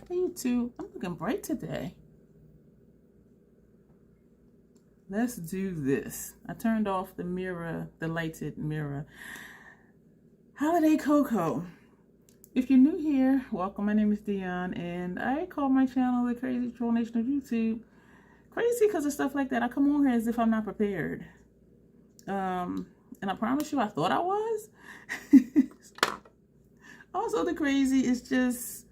Hey, you two. I'm looking bright today. Let's do this. I turned off the mirror, the lighted mirror. Holiday Cocoa. If you're new here, welcome. My name is Dion, and I call my channel the Crazy Troll Nation of YouTube. Crazy because of stuff like that. I come on here as if I'm not prepared. And I promise you, I thought I was. Also, the crazy is just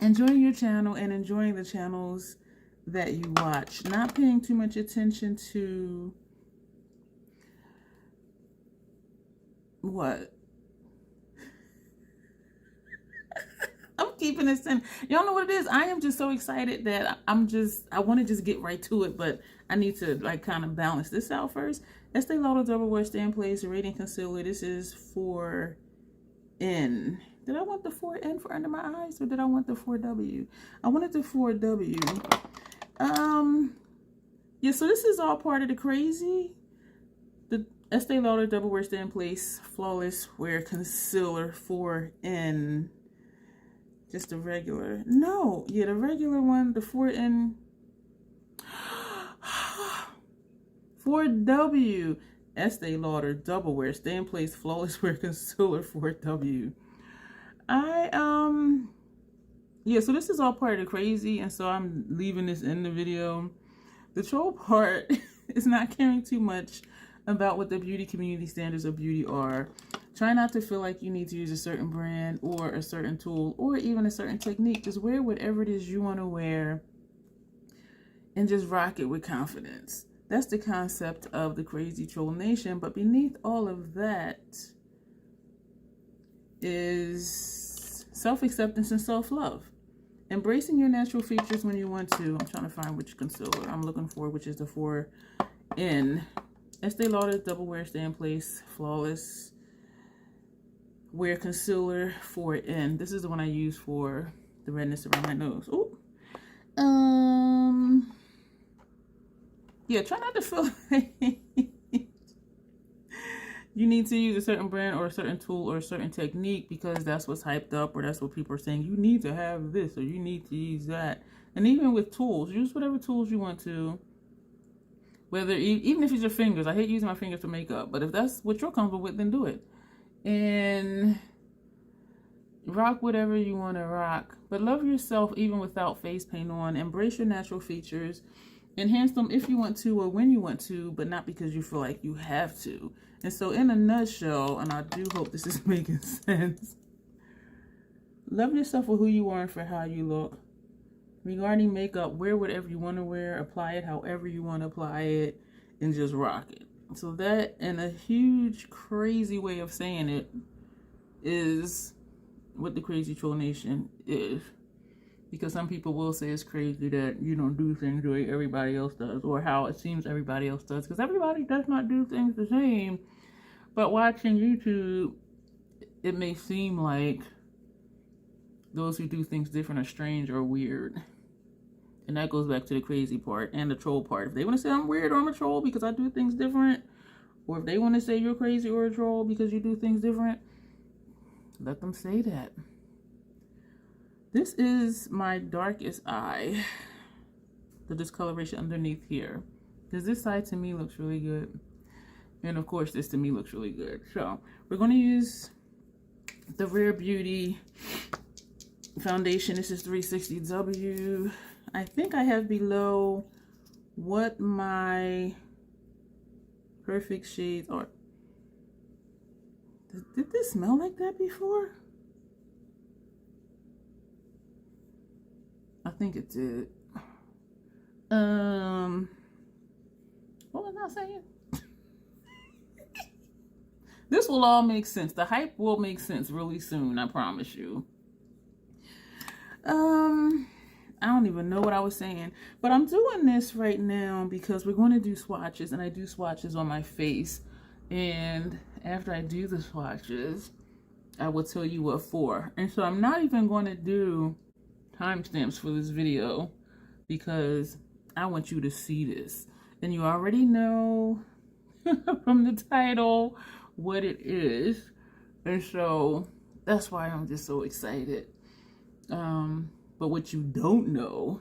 enjoying your channel and enjoying the channels that you watch. Not paying too much attention to what? I'm keeping this in. Y'all know what it is? I am just so excited that I want to just get right to it, but I need to like kind of balance this out first. Estee Lauder Double Wear Stay in Place Radiant Concealer. This is 4N. Did I want the 4N for under my eyes, or did I want the 4W? I wanted the 4W. Yeah, so this is all part of the crazy. The Estee Lauder Double Wear Stay in Place Flawless Wear Concealer 4N. Just the regular. No, yeah, the regular one, the 4N. 4W. Estee Lauder Double Wear Stay in Place Flawless Wear Concealer 4W. Yeah, so this is all part of the crazy, and so I'm leaving this in the video. The troll part is not caring too much about what the beauty community standards of beauty are. Try not to feel like you need to use a certain brand or a certain tool or even a certain technique. Just wear whatever it is you want to wear and just rock it with confidence. That's the concept of the Crazy Troll Nation. But beneath all of that is self-acceptance and self-love. Embracing your natural features when you want to. I'm trying to find which concealer I'm looking for, which is the 4N. Estee Lauder Double Wear Stay in Place Flawless Wear Concealer 4N. This is the one I use for the redness around my nose. Ooh. Yeah, try not to feel like you need to use a certain brand or a certain tool or a certain technique because that's what's hyped up, or that's what people are saying. You need to have this or you need to use that. And even with tools, use whatever tools you want to. Whether, even if it's your fingers. I hate using my fingers for makeup, but if that's what you're comfortable with, then do it. And rock whatever you want to rock. But love yourself even without face paint on. Embrace your natural features. Enhance them if you want to or when you want to, but not because you feel like you have to. And so in a nutshell, and I do hope this is making sense, love yourself for who you are and for how you look. Regarding makeup, wear whatever you want to wear, apply it however you want to apply it, and just rock it. So that, and a huge crazy way of saying it, is what the Crazy Troll Nation is. Because some people will say it's crazy that you don't do things the way everybody else does, or how it seems everybody else does, because everybody does not do things the same. But watching YouTube, it may seem like those who do things different are strange or weird. And that goes back to the crazy part and the troll part. If they want to say I'm weird or I'm a troll because I do things different, or if they want to say you're crazy or a troll because you do things different, let them say that. This is my darkest eye, the discoloration underneath here, because this side to me looks really good, and of course this to me looks really good. So we're going to use the Rare Beauty foundation. This is 360W. I think I have below what my perfect shades are. Did this smell like that before? I think it did. What was I saying? This will all make sense. The hype will make sense really soon, I promise you. I don't even know what I was saying, but I'm doing this right now because we're going to do swatches, and I do swatches on my face. And after I do the swatches, I will tell you what for. And so I'm not even going to do timestamps for this video because I want you to see this. And you already know from the title what it is. And so that's why I'm just so excited. But what you don't know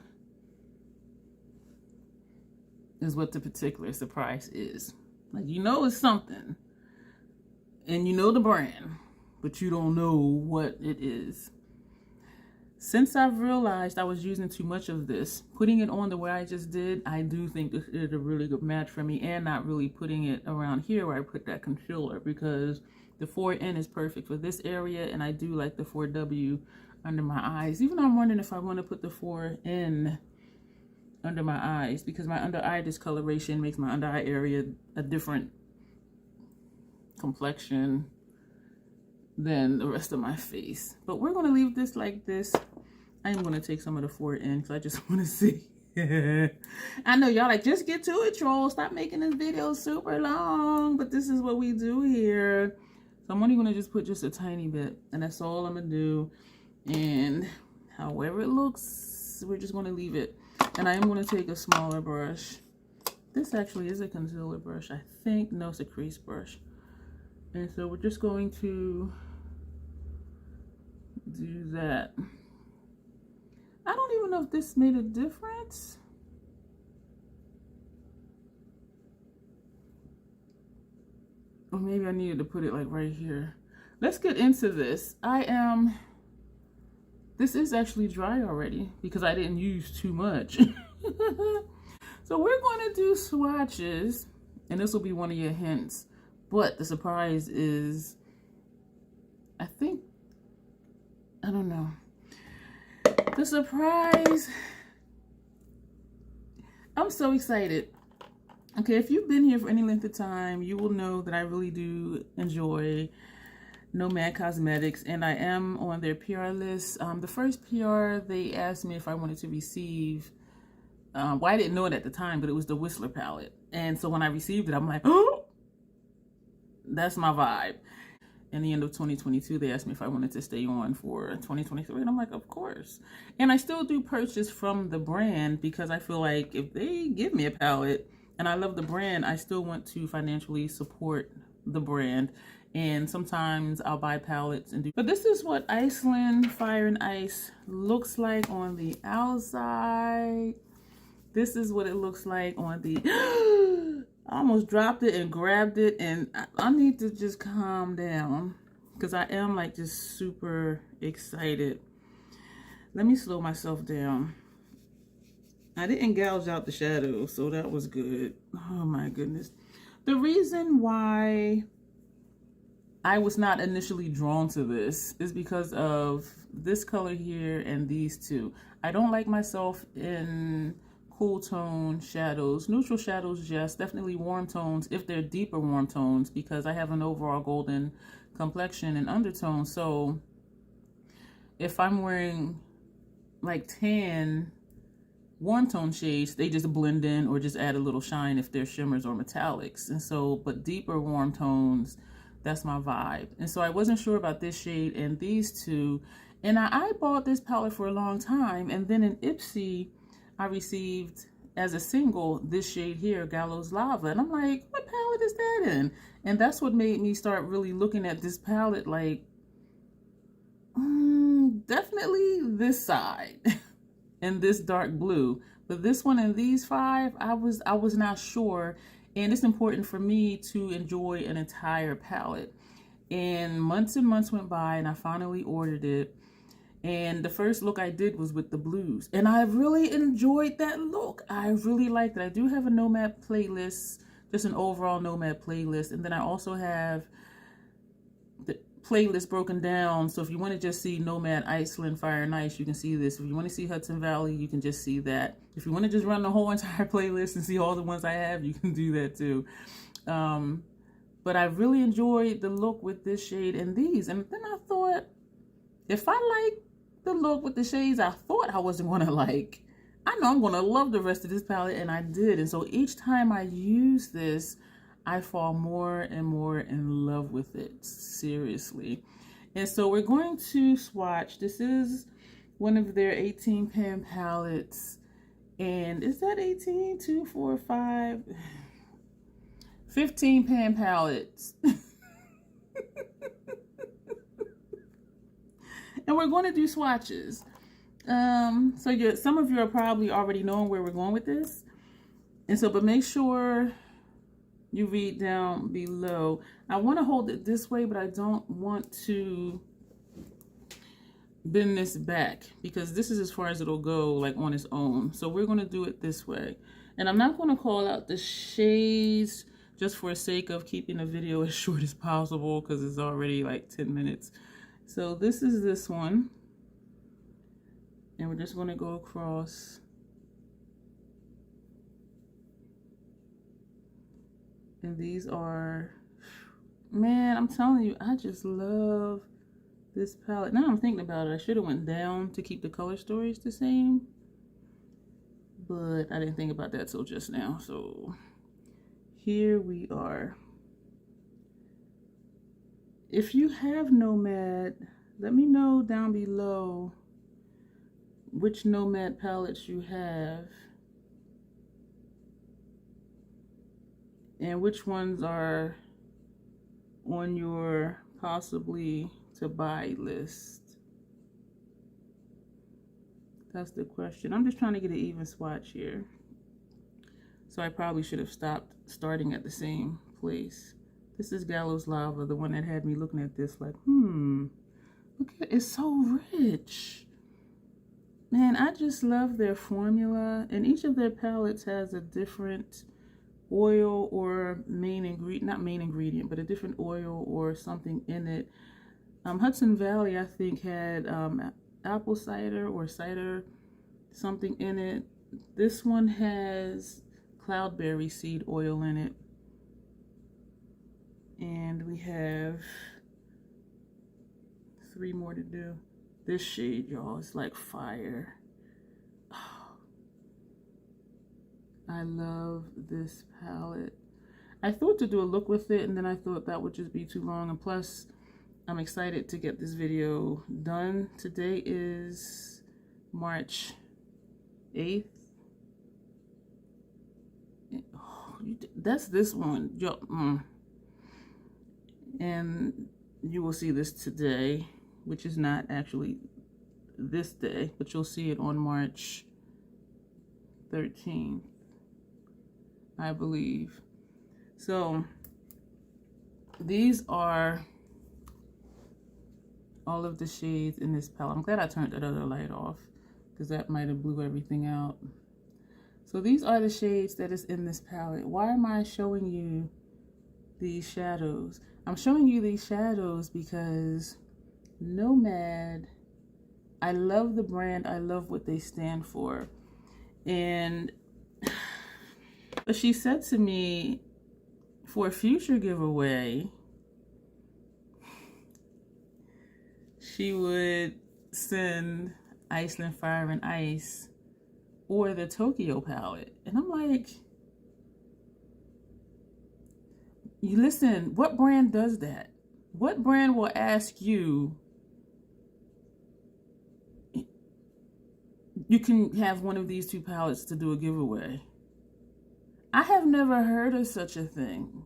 is what the particular surprise is. Like, you know it's something, and you know the brand, but you don't know what it is. Since I've realized I was using too much of this, putting it on the way I just did, I do think this is a really good match for me, and not really putting it around here where I put that concealer, because the 4N is perfect for this area, and I do like the 4W under my eyes. Even I'm wondering if I want to put the 4N under my eyes, because my under eye discoloration makes my under eye area a different complexion than the rest of my face. But we're going to leave this like this. I am going to take some of the 4N because I just want to see. I know y'all like, just get to it, troll. Stop making this video super long. But this is what we do here. So I'm only going to just put just a tiny bit, and that's all I'm going to do. And however it looks, we're just going to leave it. And I am going to take a smaller brush. This actually is a concealer brush, I think. No, it's a crease brush. And so we're just going to do that. I don't even know if this made a difference. Or maybe I needed to put it like right here. Let's get into this. This is actually dry already because I didn't use too much. So we're going to do swatches, and this will be one of your hints. But the surprise is, I don't know. The surprise, I'm so excited. Okay, if you've been here for any length of time, you will know that I really do enjoy Nomad Cosmetics, and I am on their PR list. The first PR, they asked me if I wanted to receive, well, I didn't know it at the time, but it was the Whistler palette. And so when I received it, I'm like, oh, that's my vibe. In the end of 2022, they asked me if I wanted to stay on for 2023, and I'm like, of course. And I still do purchase from the brand because I feel like if they give me a palette and I love the brand, I still want to financially support the brand. And sometimes I'll buy palettes and do. But this is what Iceland Fire and Ice looks like on the outside. This is what it looks like on the... I almost dropped it and grabbed it, and I need to just calm down because I am like just super excited. Let me slow myself down. I didn't gouge out the shadows, so that was good. Oh my goodness. The reason why I was not initially drawn to this is because of this color here and these two. I don't like myself in cool tone shadows. Neutral shadows, yes. Definitely warm tones if they're deeper warm tones, because I have an overall golden complexion and undertone. So if I'm wearing like tan warm tone shades, they just blend in or just add a little shine if they're shimmers or metallics. And so, but deeper warm tones, that's my vibe. And so I wasn't sure about this shade and these two. And I bought this palette for a long time. And then in Ipsy, I received as a single this shade here, Gallows Lava. And I'm like, what palette is that in? And that's what made me start really looking at this palette like, definitely this side and this dark blue. But this one and these five, I was not sure. And it's important for me to enjoy an entire palette. And months went by, and I finally ordered it. And the first look I did was with the blues. And I really enjoyed that look. I really liked it. I do have a Nomad playlist, just an overall Nomad playlist. And then I also have the playlist broken down. So if you want to just see Nomad, Iceland, Fire and Ice, you can see this. If you want to see Hudson Valley, you can just see that. If you want to just run the whole entire playlist and see all the ones I have, you can do that too. But I really enjoyed the look with this shade and these. And then I thought, if I like the look with the shades I thought I wasn't going to like, I know I'm going to love the rest of this palette, and I did. And so each time I use this, I fall more and more in love with it, seriously. And so we're going to swatch. This is one of their 18 pan palettes. And is that 18? 2, 4, 5, 15 pan palettes. And we're going to do swatches. So some of you are probably already knowing where we're going with this. And so, but make sure you read down below. I want to hold it this way, but I don't want to bend this back because this is as far as it'll go, like on its own. So we're going to do it this way. And I'm not going to call out the shades just for the sake of keeping the video as short as possible because it's already like 10 minutes. So this is this one. And we're just going to go across. And these are, man, I'm telling you, I just love this palette. Now I'm thinking about it, I should have went down to keep the color stories the same. But I didn't think about that till just now. So here we are. If you have Nomad, let me know down below which Nomad palettes you have and which ones are on your possibly to buy list. That's the question. I'm just trying to get an even swatch here. So I probably should have stopped starting at the same place. This is Gallows Lava, the one that had me looking at this like, look at it, it's so rich. Man, I just love their formula, and each of their palettes has a different oil or main ingredient, not main ingredient, but a different oil or something in it. Hudson Valley, I think, had apple cider or cider something in it. This one has cloudberry seed oil in it. And we have 3 more to do. This shade, y'all, is like fire. Oh, I love this palette. I thought to do a look with it, and then I thought that would just be too long. And plus, I'm excited to get this video done. Today is March 8th. Oh, that's this one. And you will see this today, which is not actually this day, but you'll see it on March 13th, I believe. So these are all of the shades in this palette. I'm glad I turned that other light off because that might have blew everything out. So these are the shades that is in this palette. Why am I showing you these shadows? I'm showing you these shadows because Nomad, I love the brand. I love what they stand for. And she said to me, for a future giveaway, she would send Iceland Fire and Ice or the Tokyo palette. And I'm like, you listen, what brand does that? What brand will ask you, you can have one of these 2 palettes to do a giveaway? I have never heard of such a thing.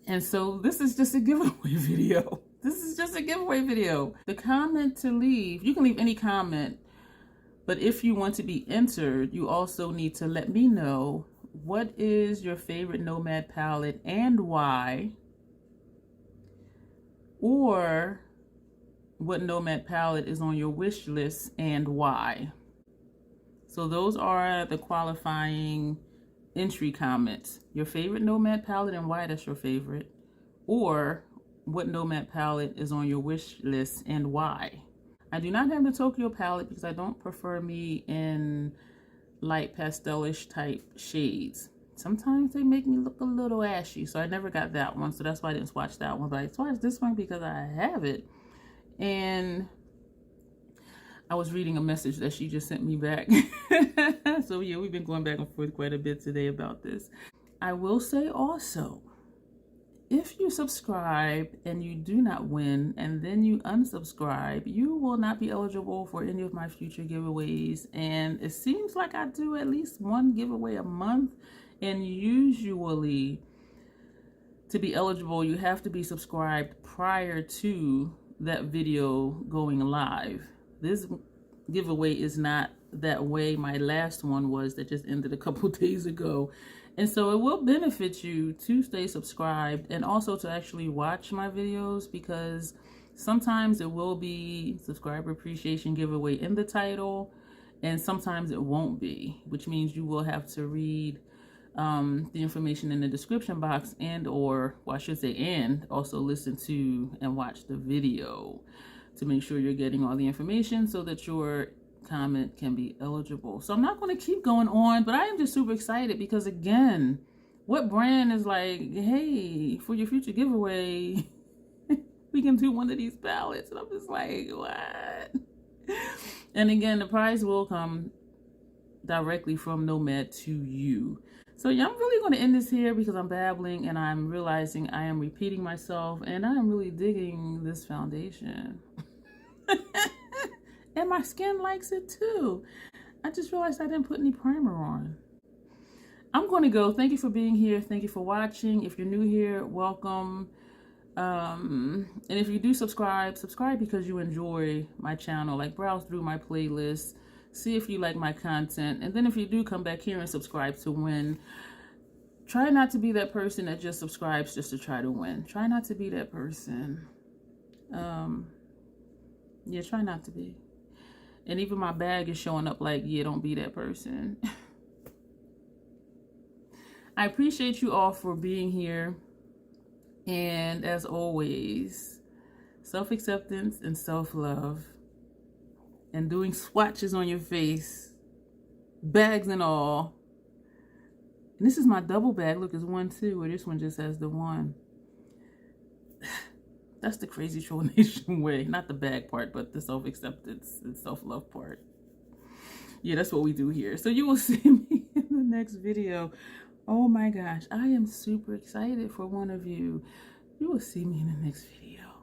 And so this is just a giveaway video. This is just a giveaway video. The comment to leave, you can leave any comment, but if you want to be entered, you also need to let me know what is your favorite Nomad palette and why, or what Nomad palette is on your wish list and why. So those are the qualifying entry comments. Your favorite Nomad palette and why that's your favorite, or what Nomad palette is on your wish list and why. I do not have the Tokyo palette because I don't prefer me in light pastelish type shades. Sometimes they make me look a little ashy, so I never got that one, so that's why I didn't swatch that one. But I swatched this one because I have it. And I was reading a message that she just sent me back. So yeah, we've been going back and forth quite a bit today about this. I will say also, if you subscribe and you do not win and then you unsubscribe, you will not be eligible for any of my future giveaways. And it seems like I do at least 1 giveaway a month. And usually to be eligible, you have to be subscribed prior to that video going live. giveaway is not that way my last one was that just ended a couple days ago. And so it will benefit you to stay subscribed and also to actually watch my videos, because sometimes it will be subscriber appreciation giveaway in the title and sometimes it won't be, which means you will have to read the information in the description box and also listen to and watch the video to make sure you're getting all the information so that your comment can be eligible. So I'm not going to keep going on, but I am just super excited because, again, what brand is like, hey, for your future giveaway, we can do one of these palettes? And I'm just like, what? And again, the prize will come directly from Nomad to you. So yeah, I'm really going to end this here because I'm babbling and I'm realizing I am repeating myself, and I am really digging this foundation. And my skin likes it too. I just realized I didn't put any primer on. I'm going to go. Thank you for being here. Thank you for watching. If you're new here, welcome. And if you do subscribe because you enjoy my channel. Like, browse through my playlist, see if you like my content. And then if you do come back here and subscribe to win, try not to be that person that just subscribes just to try to win. Try not to be that person. Yeah, try not to be. And even my bag is showing up like, yeah, don't be that person. I appreciate you all for being here. And as always, self-acceptance and self-love. And doing swatches on your face. Bags and all. And this is my double bag. Look, it's 1, 2, or this one just has the 1. That's the crazy troll nation way. Not the bag part, but the self-acceptance and self-love part. Yeah, that's what we do here. So you will see me in the next video. Oh my gosh, I am super excited for one of you. You will see me in the next video.